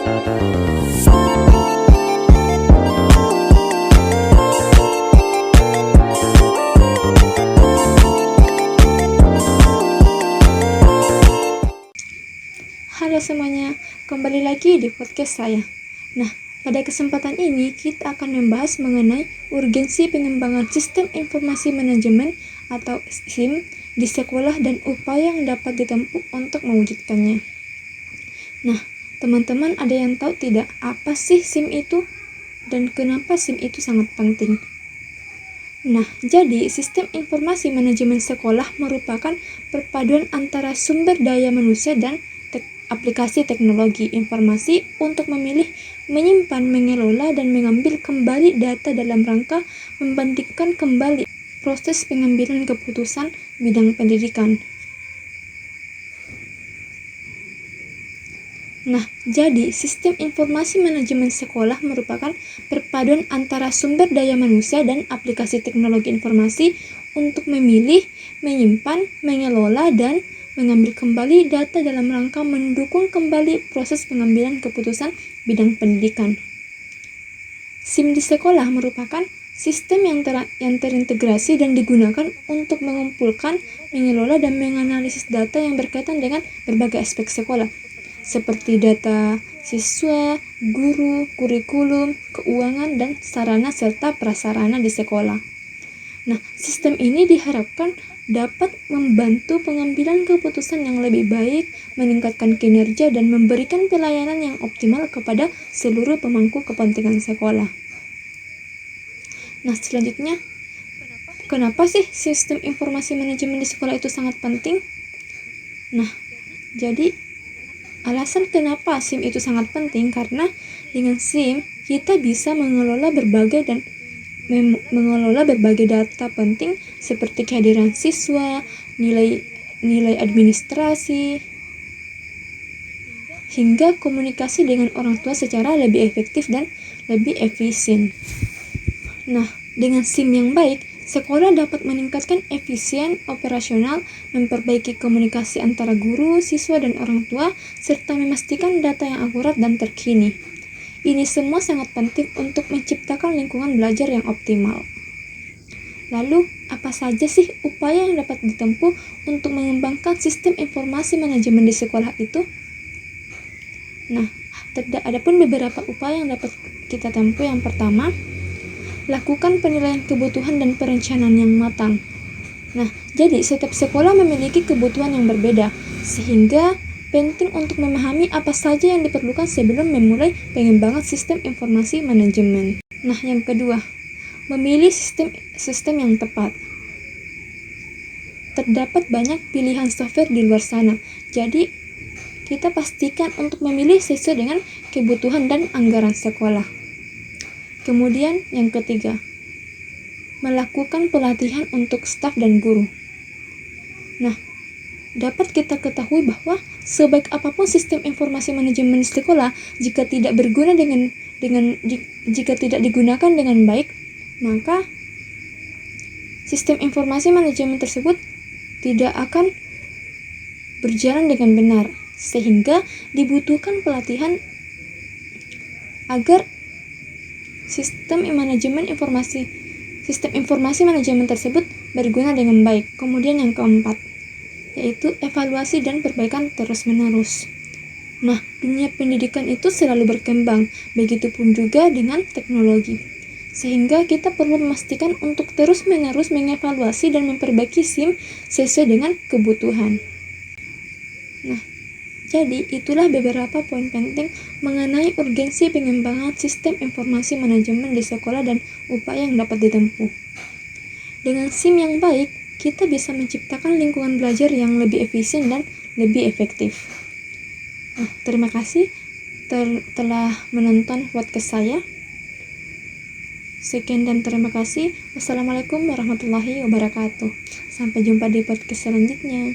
Halo semuanya, kembali lagi di podcast saya. Nah, pada kesempatan ini kita akan membahas mengenai urgensi pengembangan sistem informasi manajemen atau SIM di sekolah dan upaya yang dapat ditempuh untuk mewujudkannya. Nah, teman-teman ada yang tahu tidak apa sih SIM itu dan kenapa SIM itu sangat penting? Nah, jadi sistem informasi manajemen sekolah merupakan perpaduan antara sumber daya manusia dan aplikasi teknologi informasi untuk memilih, menyimpan, mengelola, dan mengambil kembali data dalam rangka membandingkan kembali proses pengambilan keputusan bidang pendidikan. Nah, jadi sistem informasi manajemen sekolah merupakan perpaduan antara sumber daya manusia dan aplikasi teknologi informasi untuk memilih, menyimpan, mengelola, dan mengambil kembali data dalam rangka mendukung kembali proses pengambilan keputusan bidang pendidikan. SIM di sekolah merupakan sistem yang terintegrasi dan digunakan untuk mengumpulkan, mengelola, dan menganalisis data yang berkaitan dengan berbagai aspek sekolah, seperti data siswa, guru, kurikulum, keuangan, dan sarana serta prasarana di sekolah. Nah, sistem ini diharapkan dapat membantu pengambilan keputusan yang lebih baik, meningkatkan kinerja, dan memberikan pelayanan yang optimal kepada seluruh pemangku kepentingan sekolah. Nah, selanjutnya, kenapa sih sistem informasi manajemen di sekolah itu sangat penting? Nah, jadi alasan kenapa SIM itu sangat penting karena dengan SIM kita bisa mengelola berbagai data penting seperti kehadiran siswa, nilai administrasi, hingga komunikasi dengan orang tua secara lebih efektif dan lebih efisien. Nah, dengan SIM yang baik, sekolah dapat meningkatkan efisien operasional, memperbaiki komunikasi antara guru, siswa, dan orang tua, serta memastikan data yang akurat dan terkini. Ini semua sangat penting untuk menciptakan lingkungan belajar yang optimal. Lalu, apa saja sih upaya yang dapat ditempuh untuk mengembangkan sistem informasi manajemen di sekolah itu? Nah, ada pun beberapa upaya yang dapat kita tempuh. Yang pertama, lakukan penilaian kebutuhan dan perencanaan yang matang. Nah, jadi setiap sekolah memiliki kebutuhan yang berbeda, sehingga penting untuk memahami apa saja yang diperlukan sebelum memulai pengembangan sistem informasi manajemen. Nah, yang kedua, memilih sistem yang tepat. Terdapat banyak pilihan software di luar sana, jadi kita pastikan untuk memilih sesuai dengan kebutuhan dan anggaran sekolah. Kemudian yang ketiga, melakukan pelatihan untuk staf dan guru. Nah, dapat kita ketahui bahwa sebaik apapun sistem informasi manajemen di sekolah, jika tidak digunakan dengan baik, maka sistem informasi manajemen tersebut tidak akan berjalan dengan benar, sehingga dibutuhkan pelatihan agar sistem informasi manajemen tersebut berguna dengan baik. Kemudian yang keempat, yaitu evaluasi dan perbaikan terus-menerus. Nah, dunia pendidikan itu selalu berkembang, begitupun juga dengan teknologi. Sehingga kita perlu memastikan untuk terus-menerus mengevaluasi dan memperbaiki SIM sesuai dengan kebutuhan. Nah, jadi itulah beberapa poin penting mengenai urgensi pengembangan sistem informasi manajemen di sekolah dan upaya yang dapat ditempuh. Dengan SIM yang baik, kita bisa menciptakan lingkungan belajar yang lebih efisien dan lebih efektif. Nah, terima kasih telah menonton podcast saya. Sekian dan terima kasih. Wassalamualaikum warahmatullahi wabarakatuh. Sampai jumpa di podcast selanjutnya.